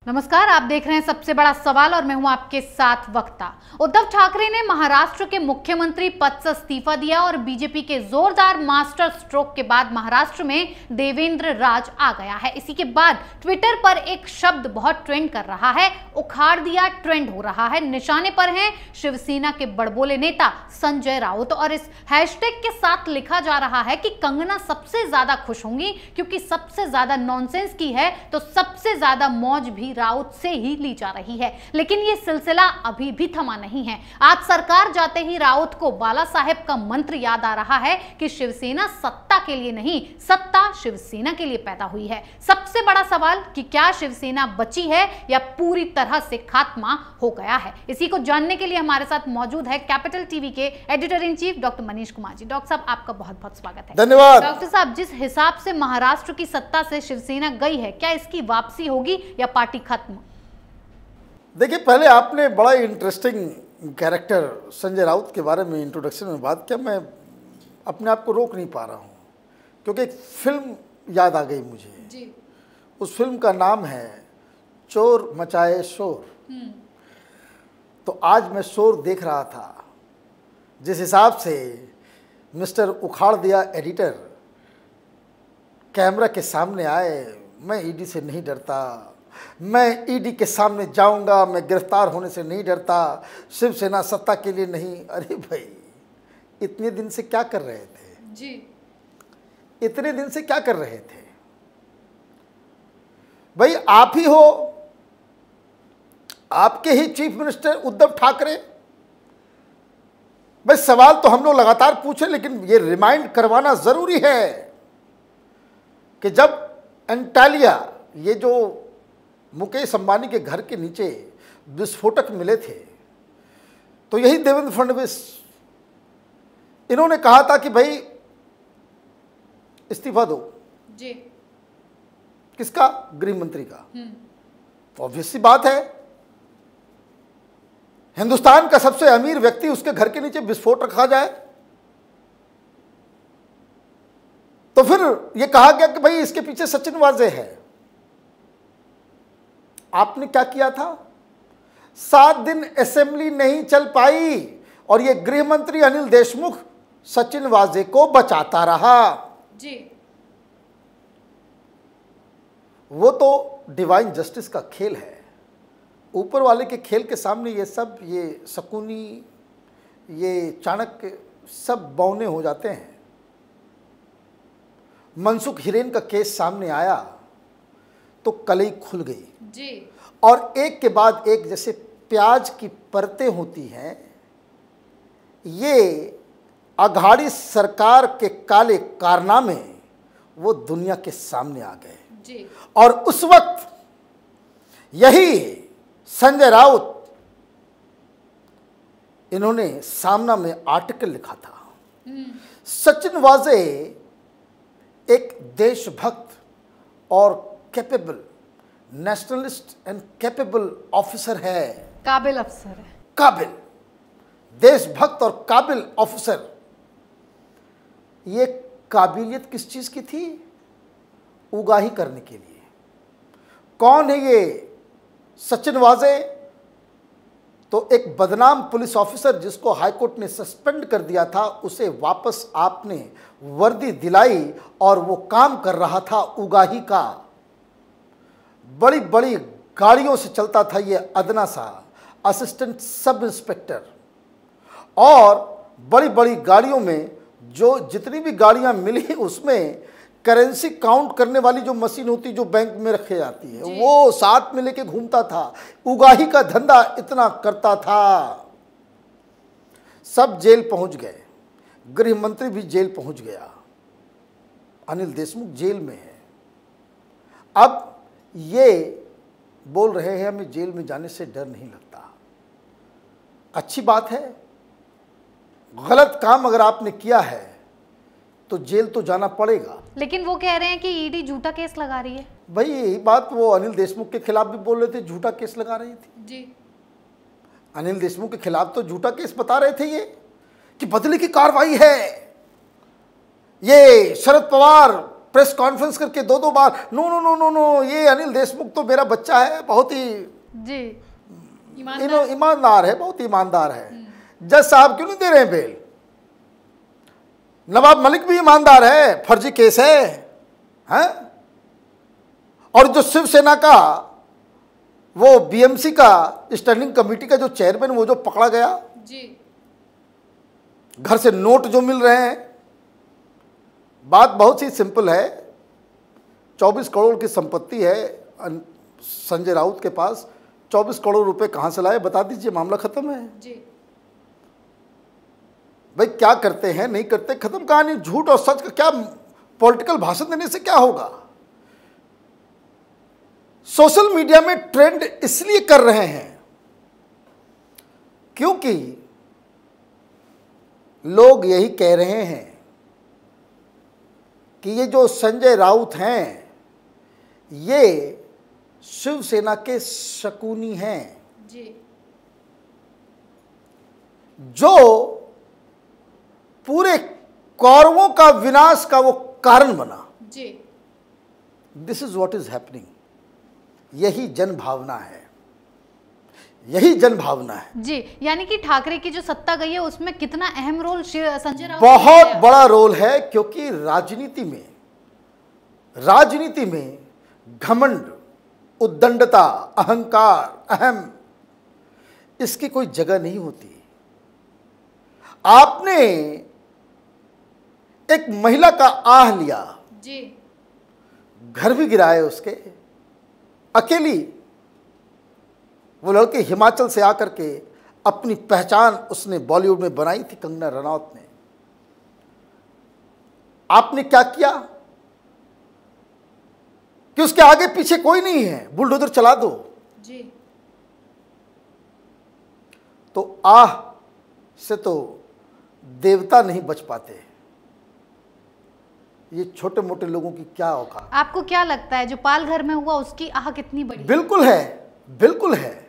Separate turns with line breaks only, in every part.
नमस्कार, आप देख रहे हैं सबसे बड़ा सवाल और मैं हूं आपके साथ वक्ता। उद्धव ठाकरे ने महाराष्ट्र के मुख्यमंत्री पद से इस्तीफा दिया और बीजेपी के जोरदार मास्टर स्ट्रोक के बाद महाराष्ट्र में देवेंद्र राज आ गया है। इसी के बाद ट्विटर पर एक शब्द बहुत ट्रेंड कर रहा है, उखाड़ दिया ट्रेंड हो रहा है। निशाने पर हैं शिवसेना के बड़बोले नेता संजय राउत और इस हैशटैग के साथ लिखा जा रहा है कि कंगना सबसे ज्यादा खुश होंगी क्योंकि सबसे ज्यादा नॉनसेंस की है तो सबसे ज्यादा मौज भी राउत से ही ली जा रही है। लेकिन ये सिलसिला अभी भी थमा नहीं है। आज सरकार जाते ही राउत को बाला साहेब का मंत्र याद आ रहा है कि शिवसेना सत्ता के लिए नहीं, सत्ता शिवसेना के लिए पैदा हुई है। सबसे बड़ा सवाल कि क्या शिवसेना बची है या पूरी तरह से खात्मा हो गया है। इसी को जानने के लिए हमारे साथ मौजूद है कैपिटल टीवी के editor in chief doctor Manish Kumar ji. Doctor साहब, आपका बहुत बहुत स्वागत है।
धन्यवाद।
डॉक्टर साहब, जिस हिसाब से महाराष्ट्र की सत्ता से शिवसेना गई है, क्या इसकी वापसी होगी या पार्टी खत्म?
देखिए, पहले आपने बड़ा इंटरेस्टिंग कैरेक्टर संजय राउत के बारे में इंट्रोडक्शन में बात किया। मैं अपने आप को रोक नहीं पा रहा हूँ क्योंकि एक फिल्म याद आ गई मुझे जी। उस फिल्म का नाम है चोर मचाए शोर। तो आज मैं शोर देख रहा था। जिस हिसाब से मिस्टर उखाड़ दिया एडिटर कैमरा के सामने आए, मैं ईडी से नहीं डरता, मैं ईडी के सामने जाऊंगा, मैं गिरफ्तार होने से नहीं डरता, शिवसेना सत्ता के लिए नहीं। अरे भाई, इतने दिन से क्या कर रहे थे जी? इतने दिन से क्या कर रहे थे भाई? आप ही हो, आपके ही चीफ मिनिस्टर उद्धव ठाकरे। भाई, सवाल तो हम लोग लगातार पूछे, लेकिन ये रिमाइंड करवाना जरूरी है कि जब एंटालिया, ये जो मुकेश अंबानी के घर के नीचे विस्फोटक मिले थे, तो यही देवेंद्र फडणवीस, इन्होंने कहा था कि भाई इस्तीफा दो जी। किसका? गृह मंत्री का। ऑब्वियस सी बात है, हिंदुस्तान का सबसे अमीर व्यक्ति, उसके घर के नीचे विस्फोट रखा जाए तो फिर यह कहा गया कि भाई इसके पीछे सचिन वाजे है। आपने क्या किया था? 7 दिन असेंबली नहीं चल पाई और यह गृह मंत्री अनिल देशमुख सचिन वाजे को बचाता रहा जी। वो तो डिवाइन जस्टिस का खेल है। ऊपर वाले के खेल के सामने ये सब, ये शकुनी, ये चाणक्य सब बौने हो जाते हैं। मनसुख हिरेन का केस सामने आया तो कलई खुल गई जी। और एक के बाद एक, जैसे प्याज की परतें होती हैं, ये अघाड़ी सरकार के काले कारनामे वो दुनिया के सामने आ गए जी। और उस वक्त यही संजय राउत, इन्होंने सामना में आर्टिकल लिखा था। सचिन वाजे एक देशभक्त और capable, nationalist and capable officer है।
काबिल अफसर है।
काबिल, देशभक्त और काबिल ऑफिसर। ये काबिलियत किस चीज की थी? उगाही करने के लिए। कौन है ये सचिन वाजे? तो एक बदनाम पुलिस ऑफिसर जिसको हाईकोर्ट ने सस्पेंड कर दिया था, उसे वापस आपने वर्दी दिलाई और वो काम कर रहा था उगाही का। बड़ी बड़ी गाड़ियों से चलता था ये अदना सा असिस्टेंट सब इंस्पेक्टर, और बड़ी बड़ी गाड़ियों में जो जितनी भी गाड़ियां मिली उसमें करेंसी काउंट करने वाली जो मशीन होती, जो बैंक में रखे जाती है, वो साथ में लेके घूमता था। उगाही का धंधा इतना करता था। सब जेल पहुंच गए, गृह मंत्री भी जेल पहुंच गया, अनिल देशमुख जेल में है। अब ये बोल रहे हैं हमें जेल में जाने से डर नहीं लगता। अच्छी बात है, गलत काम अगर आपने किया है तो जेल तो जाना पड़ेगा।
लेकिन वो कह रहे हैं कि ईडी झूठा केस लगा रही है।
भाई, यही बात वो अनिल देशमुख के खिलाफ भी बोल रहे थे, झूठा केस लगा रही थी जी। अनिल देशमुख के खिलाफ तो झूठा केस बता रहे थे ये कि बदले की कार्रवाई है, ये शरद पवार प्रेस कॉन्फ्रेंस करके दो दो बार no no no no no, ये अनिल देशमुख तो मेरा बच्चा है, बहुत ही
जी
ईमानदार है, बहुत ईमानदार है, जज साहब क्यों नहीं दे रहे हैं बेल? नवाब मलिक भी ईमानदार है, फर्जी केस है? और जो शिवसेना का वो बीएमसी का स्टैंडिंग कमेटी का जो चेयरमैन, वो जो पकड़ा गया
जी,
घर से नोट जो मिल रहे हैं, बात बहुत ही सिंपल है। 24 करोड़ की संपत्ति है संजय राउत के पास, 24 करोड़ रुपए कहां से लाए बता दीजिए, मामला खत्म है
जी।
भाई क्या करते हैं नहीं करते, खत्म कहानी। झूठ और सच का क्या पॉलिटिकल भाषण देने से क्या होगा? सोशल मीडिया में ट्रेंड इसलिए कर रहे हैं क्योंकि लोग यही कह रहे हैं कि ये जो संजय राउत हैं ये शिवसेना के शकुनी हैं
जी,
जो पूरे कौरवों का विनाश का वो कारण बना।
जी।
This is what is happening. यही जन भावना है, यही जन भावना है
जी। यानी कि ठाकरे की जो सत्ता गई है उसमें कितना अहम रोल संजय राउत
बहुत बड़ा रोल है, क्योंकि राजनीति में घमंड, उद्दंडता, अहंकार, अहम, इसकी कोई जगह नहीं होती। आपने एक महिला का आह लिया
जी,
घर भी गिराए उसके, अकेली वो लड़के हिमाचल से आकर के अपनी पहचान उसने बॉलीवुड में बनाई थी, कंगना रनौत ने। आपने क्या किया कि उसके आगे पीछे कोई नहीं है, बुलडोजर चला दो।
जी।
तो आह से तो देवता नहीं बच पाते, ये छोटे मोटे लोगों की क्या औकात।
आपको क्या लगता है जो पालघर में हुआ उसकी आह कितनी बड़ी?
बिल्कुल है, बिल्कुल है।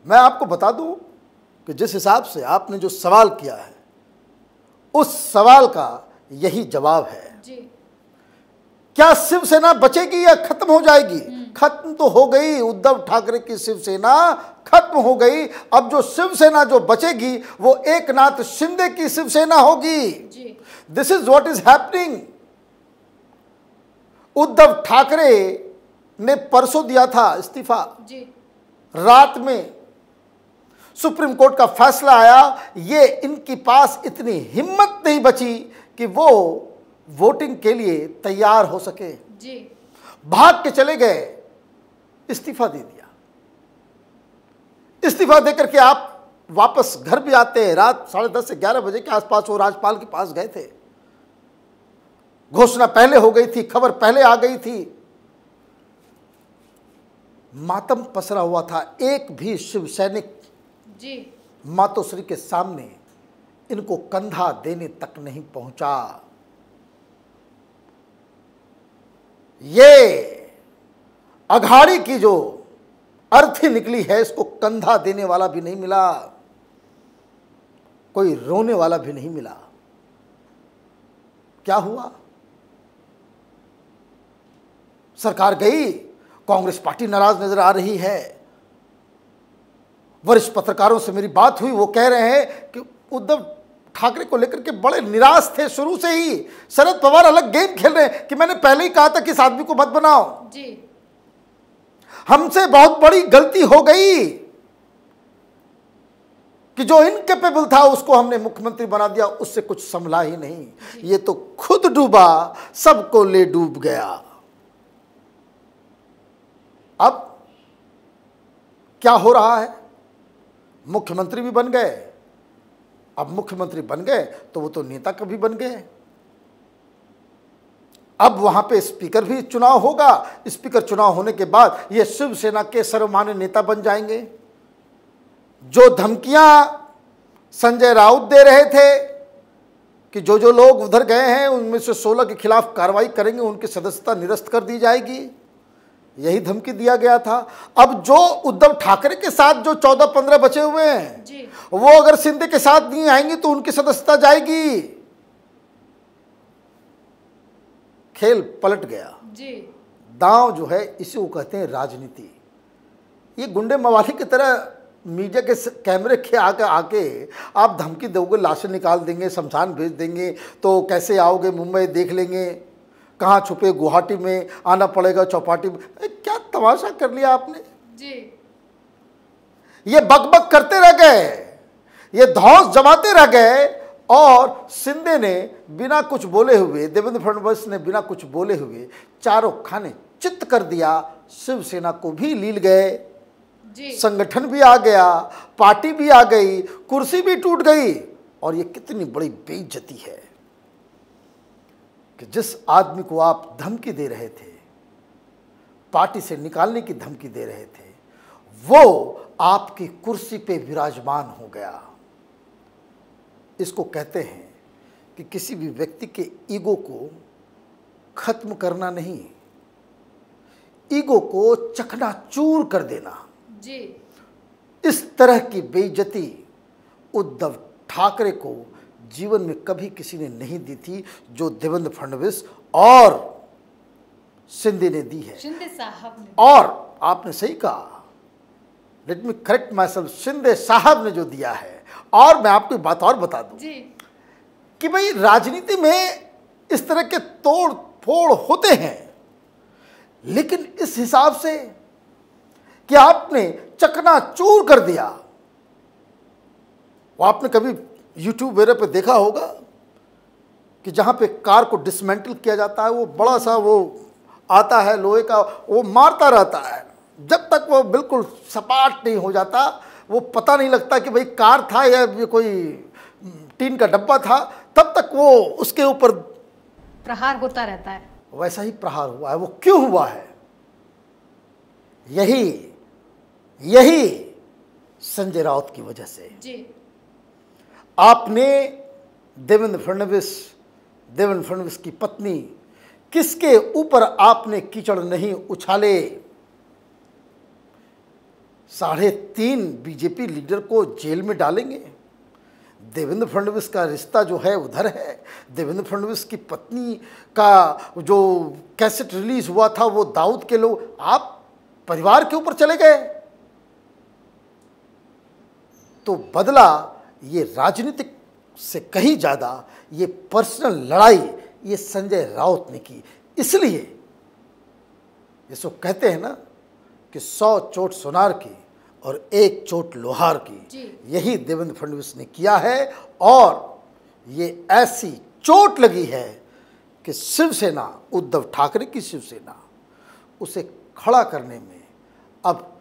मैं आपको बता दूं कि जिस हिसाब से आपने जो सवाल किया है उस सवाल का यही जवाब है।
जी।
क्या शिवसेना बचेगी या खत्म हो जाएगी? खत्म तो हो गई, उद्धव ठाकरे की शिवसेना खत्म हो गई। अब जो शिवसेना जो बचेगी वो एकनाथ शिंदे की शिवसेना होगी।
जी।
This is what is happening. Uddhav Thackeray ने परसों दिया था इस्तीफा,
जी।
रात में सुप्रीम कोर्ट का फैसला आया, ये इनके पास इतनी हिम्मत नहीं बची कि वो वोटिंग के लिए तैयार हो सके,
जी।
भाग के चले गए, इस्तीफा दे दिया। इस्तीफा देकर के आप वापस घर भी आते हैं, रात 10:30 से 11 बजे के आसपास वो राज्यपाल के पास गए थे। घोषणा पहले हो गई थी, खबर पहले आ गई थी, मातम पसरा हुआ था। एक भी शिव सैनिक
जी।
मातोश्री के सामने इनको कंधा देने तक नहीं पहुंचा। ये अघाड़ी की जो अर्थी निकली है, इसको कंधा देने वाला भी नहीं मिला, कोई रोने वाला भी नहीं मिला। क्या हुआ? सरकार गई, कांग्रेस पार्टी नाराज नजर आ रही है। वरिष्ठ पत्रकारों से मेरी बात हुई, वो कह रहे हैं कि उद्धव ठाकरे को लेकर के बड़े निराश थे शुरू से ही। शरद पवार अलग गेम खेल रहे हैं कि मैंने पहले ही कहा था कि इस आदमी को मत बनाओ,
जी।
हमसे बहुत बड़ी गलती हो गई कि जो इनकेपेबल था उसको हमने मुख्यमंत्री बना दिया, उससे कुछ संभला ही नहीं। ये तो खुद डूबा, सबको ले डूब गया। अब क्या हो रहा है? मुख्यमंत्री भी बन गए। अब मुख्यमंत्री बन गए तो वो तो नेता कभी बन गए। अब वहां पे स्पीकर भी चुनाव होगा। स्पीकर चुनाव होने के बाद ये शिवसेना के सर्वमान्य नेता बन जाएंगे। जो धमकियां संजय राउत दे रहे थे कि जो जो लोग उधर गए हैं उनमें से 16 के खिलाफ कार्रवाई करेंगे, उनकी सदस्यता निरस्त कर दी जाएगी, यही धमकी दिया गया था। अब जो उद्धव ठाकरे के साथ जो 14-15 बचे हुए हैं
जी।
वो अगर शिंदे के साथ नहीं आएंगे तो उनकी सदस्यता जाएगी। खेल पलट गया।
जी।
दांव जो है इसी को कहते हैं राजनीति। ये गुंडे मवाली की तरह मीडिया के कैमरे के आके आप धमकी दोगे, लाशें निकाल देंगे, शमशान भेज देंगे, तो कैसे आओगे, मुंबई देख लेंगे, कहाँ छुपे, गुवाहाटी में आना पड़ेगा, चौपाटी में। क्या तमाशा कर लिया आपने
जी।
ये बकबक करते रह गए, ये धौंस जमाते रह गए, और शिंदे ने बिना कुछ बोले हुए, देवेंद्र फडणवीस ने बिना कुछ बोले हुए चारों खाने चित्त कर दिया। शिवसेना को भी लील गए, संगठन भी आ गया, पार्टी भी आ गई, कुर्सी भी टूट गई। और ये कितनी बड़ी बेइज्जती है कि जिस आदमी को आप धमकी दे रहे थे, पार्टी से निकालने की धमकी दे रहे थे, वो आपकी कुर्सी पे विराजमान हो गया। इसको कहते हैं कि किसी भी व्यक्ति के ईगो को खत्म करना नहीं, ईगो को चकनाचूर कर देना। जी। इस तरह की बेइज्जती उद्धव ठाकरे को जीवन में कभी किसी ने नहीं दी थी, जो देवेंद्र फडणवीस और शिंदे ने दी है। शिंदे साहब ने। और आपने सही कहा, let me correct my self, Shinde साहब ने जो दिया है। और मैं आपको बात और बता दूं कि भाई राजनीति में इस तरह के तोड़ फोड़ होते हैं, लेकिन इस हिसाब से कि आपने चकनाचूर कर दिया। वो आपने कभी YouTube वगैरह पे देखा होगा कि जहाँ पे कार को डिसमेंटल किया जाता है, वो बड़ा सा वो आता है लोहे का, वो मारता रहता है जब तक वो बिल्कुल सपाट नहीं हो जाता। वो पता नहीं लगता कि भाई कार था या कोई टीन का डब्बा था, तब तक वो उसके ऊपर
प्रहार होता रहता है।
वैसा ही प्रहार हुआ है। वो क्यों हुआ है? यही संजय राउत की वजह से। जी। आपने देवेंद्र फडणवीस की पत्नी, किसके ऊपर आपने कीचड़ नहीं उछाले? 3.5 बीजेपी लीडर को जेल में डालेंगे। देवेंद्र फडणवीस का रिश्ता जो है उधर है। देवेंद्र फडणवीस की पत्नी का जो कैसेट रिलीज हुआ था वो दाऊद के लोग, आप परिवार के ऊपर चले गए। तो बदला ये राजनीतिक से कहीं ज़्यादा ये पर्सनल लड़ाई ये संजय राउत ने की। इसलिए इसको कहते हैं ना कि 100 चोट सोनार की और 1 चोट लोहार की। यही देवेंद्र फडणवीस ने किया है, और ये ऐसी चोट लगी है कि शिवसेना, उद्धव ठाकरे की शिवसेना, उसे खड़ा करने में अब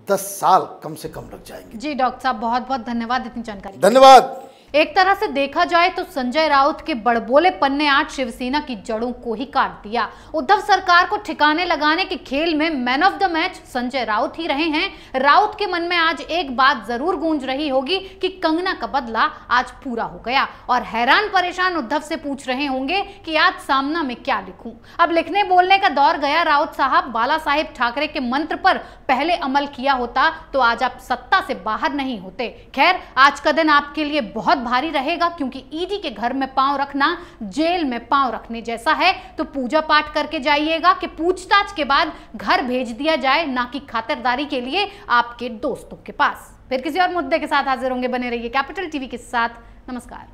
10 साल कम से कम लग जाएंगे।
जी डॉक्टर साहब, बहुत बहुत धन्यवाद इतनी जानकारी।
धन्यवाद।
एक तरह से देखा जाए तो संजय राउत के बड़बोलेपन ने आज शिवसेना की जड़ों को ही काट दिया। उद्धव सरकार को ठिकाने लगाने के खेल में man of the match Sanjay Raut ही रहे हैं। राउत के मन में आज एक बात जरूर गूंज रही होगी कि कंगना का बदला आज पूरा हो गया, और हैरान परेशान उद्धव से पूछ रहे होंगे कि आज सामना में क्या लिखूं। अब लिखने बोलने का दौर गया। राउत साहब, बाला साहेब ठाकरे के मंत्र पर पहले अमल किया होता तो आज आप सत्ता से बाहर नहीं होते। खैर, आज का दिन आपके लिए बहुत भारी रहेगा, क्योंकि ईडी के घर में पांव रखना जेल में पांव रखने जैसा है। तो पूजा पाठ करके जाइएगा कि पूछताछ के बाद घर भेज दिया जाए, ना कि खातिरदारी के लिए आपके दोस्तों के पास। फिर किसी और मुद्दे के साथ हाजिर होंगे। बने रहिए कैपिटल टीवी के साथ। नमस्कार।